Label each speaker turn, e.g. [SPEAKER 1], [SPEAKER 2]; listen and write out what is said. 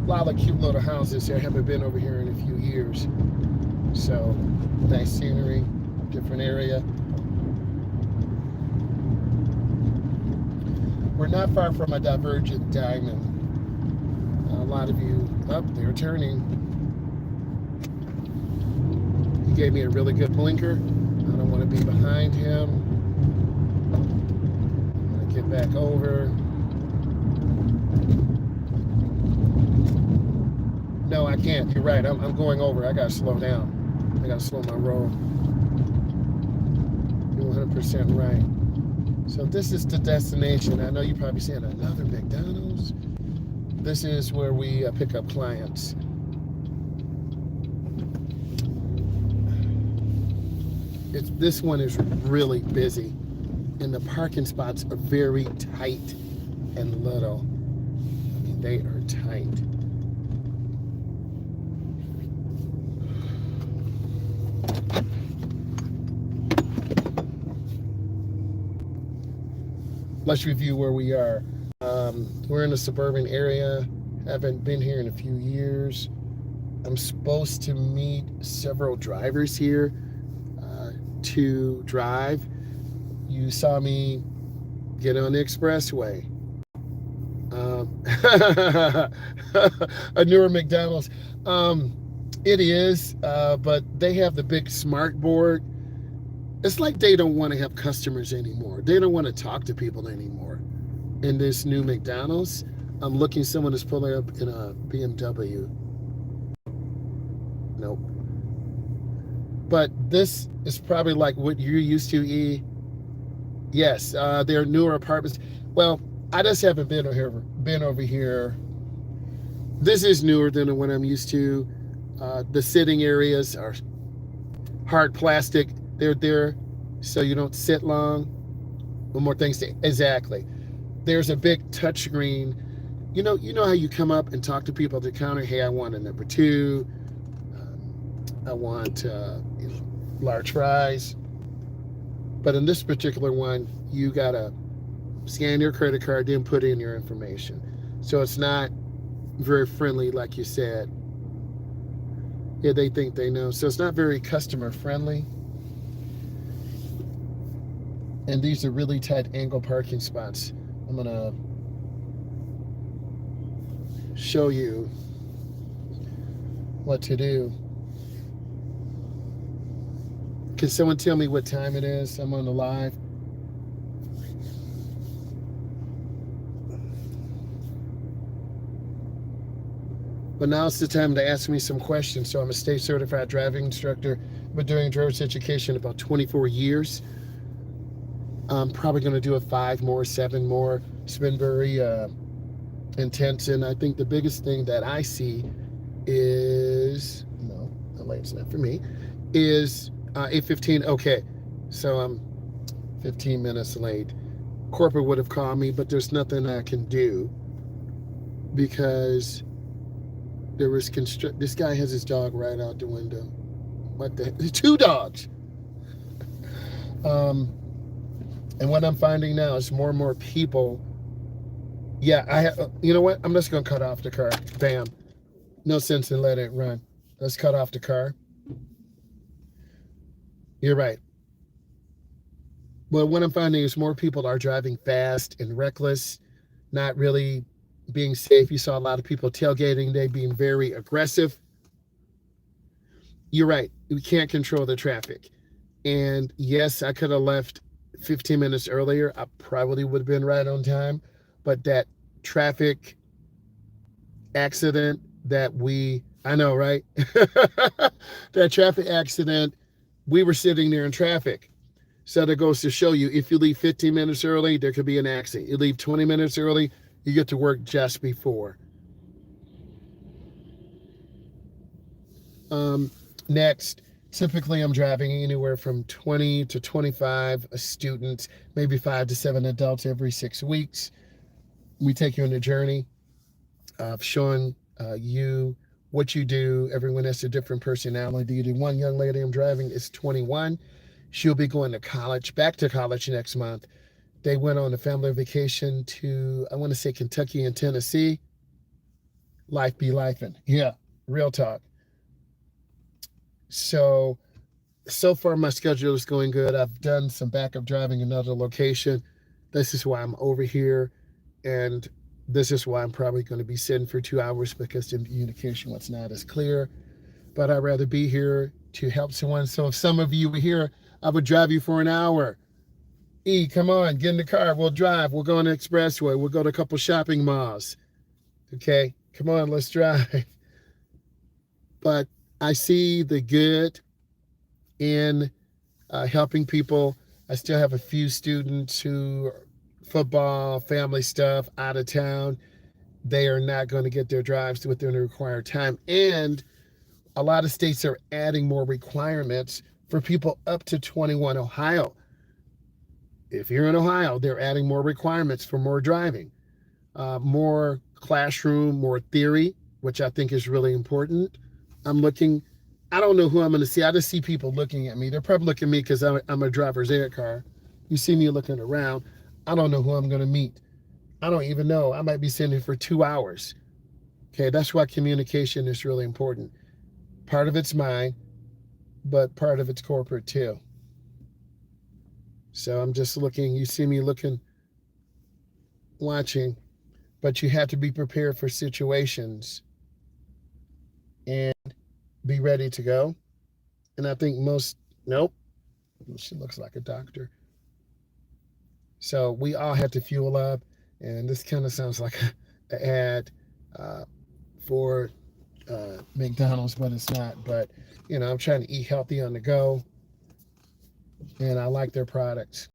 [SPEAKER 1] lot of cute little houses here. I haven't been over here in a few years. So, nice scenery, different area. We're not far from a divergent diamond. A lot of you, they're turning. He gave me a really good blinker. I don't want to be behind him. I'm going to get back over. No, I can't. You're right. I'm going over. I got to slow down. I got to slow my roll. You're 100% right. So this is the destination. I know you're probably saying another McDonald's. This is where we pick up clients. This one is really busy, and the parking spots are very tight and little. I mean, they are tight. Let's review where we are. We're in a suburban area. Haven't been here in a few years. I'm supposed to meet several drivers here to drive. You saw me get on the expressway. A newer McDonald's. It is, but they have the big smart board. It's like they don't want to have customers anymore. They don't want to talk to people anymore. In this new McDonald's, I'm looking, someone is pulling up in a BMW. Nope. But this is probably like what you're used to, E. Yes, they're newer apartments. Well, I just haven't been over here. This is newer than the one I'm used to. The sitting areas are hard plastic. They're there so you don't sit long. One more thing, exactly. There's a big touch screen. You know how you come up and talk to people at the counter. Hey, I want a number 2. I want large fries. But in this particular one, you gotta scan your credit card, then put in your information. So it's not very friendly, like you said. Yeah, they think they know. So it's not very customer friendly. And these are really tight angle parking spots. I'm gonna show you what to do. Can someone tell me what time it is? I'm on the live. But now it's the time to ask me some questions. So I'm a state certified driving instructor. I've been doing driver's education about 24 years. I'm probably going to do 5 more, 7 more. It's been very intense. And I think the biggest thing that I see is, no, the light's not for me, is 8:15. Okay, so I'm 15 minutes late. Corporate would have called me, but there's nothing I can do because there was this guy has his dog right out the window. What the? 2 dogs. And what I'm finding now is more and more people. Yeah, you know what? I'm just gonna cut off the car. Bam. No sense in letting it run. Let's cut off the car. You're right. Well, what I'm finding is more people are driving fast and reckless, not really being safe. You saw a lot of people tailgating, they being very aggressive. You're right. We can't control the traffic. And yes, I could have left 15 minutes earlier. I probably would have been right on time. But that traffic accident I know, right? That traffic accident, we were sitting there in traffic. So that goes to show you, if you leave 15 minutes early, there could be an accident. You leave 20 minutes early, you get to work just before. Next, typically I'm driving anywhere from 20 to 25 students, maybe 5 to 7 adults every 6 weeks. We take you on a journey of showing you what you do. Everyone has a different personality. The one young lady I'm driving is 21. She'll be going to college, back to college next month. They went on a family vacation to, I want to say, Kentucky and Tennessee. Life be lifing. Yeah, real talk. So, so far my schedule is going good. I've done some backup driving in another location. This is why I'm over here. And this is why I'm probably going to be sitting for 2 hours because the communication was not as clear. But I'd rather be here to help someone. So if some of you were here, I would drive you for an hour. Come on, get in the car. We'll drive. We'll go on the expressway. We'll go to a couple shopping malls. Okay, come on, let's drive. But I see the good in helping people. I still have a few students who football, family stuff, out of town. They are not going to get their drives within the required time. And a lot of states are adding more requirements for people up to 21. Ohio, if you're in Ohio, they're adding more requirements for more driving, more classroom, more theory, which I think is really important. I'm looking, I don't know who I'm going to see. I just see people looking at me. They're probably looking at me because I'm a driver's ed car. You see me looking around. I don't know who I'm going to meet. I don't even know. I might be sitting here for 2 hours. Okay, that's why communication is really important. Part of it's mine, but part of it's corporate too. So I'm just looking. You see me looking, watching, but you have to be prepared for situations and be ready to go. And I think most, nope, she looks like a doctor. So we all have to fuel up. And this kind of sounds like an ad for McDonald's, but it's not. But, I'm trying to eat healthy on the go, and I like their products.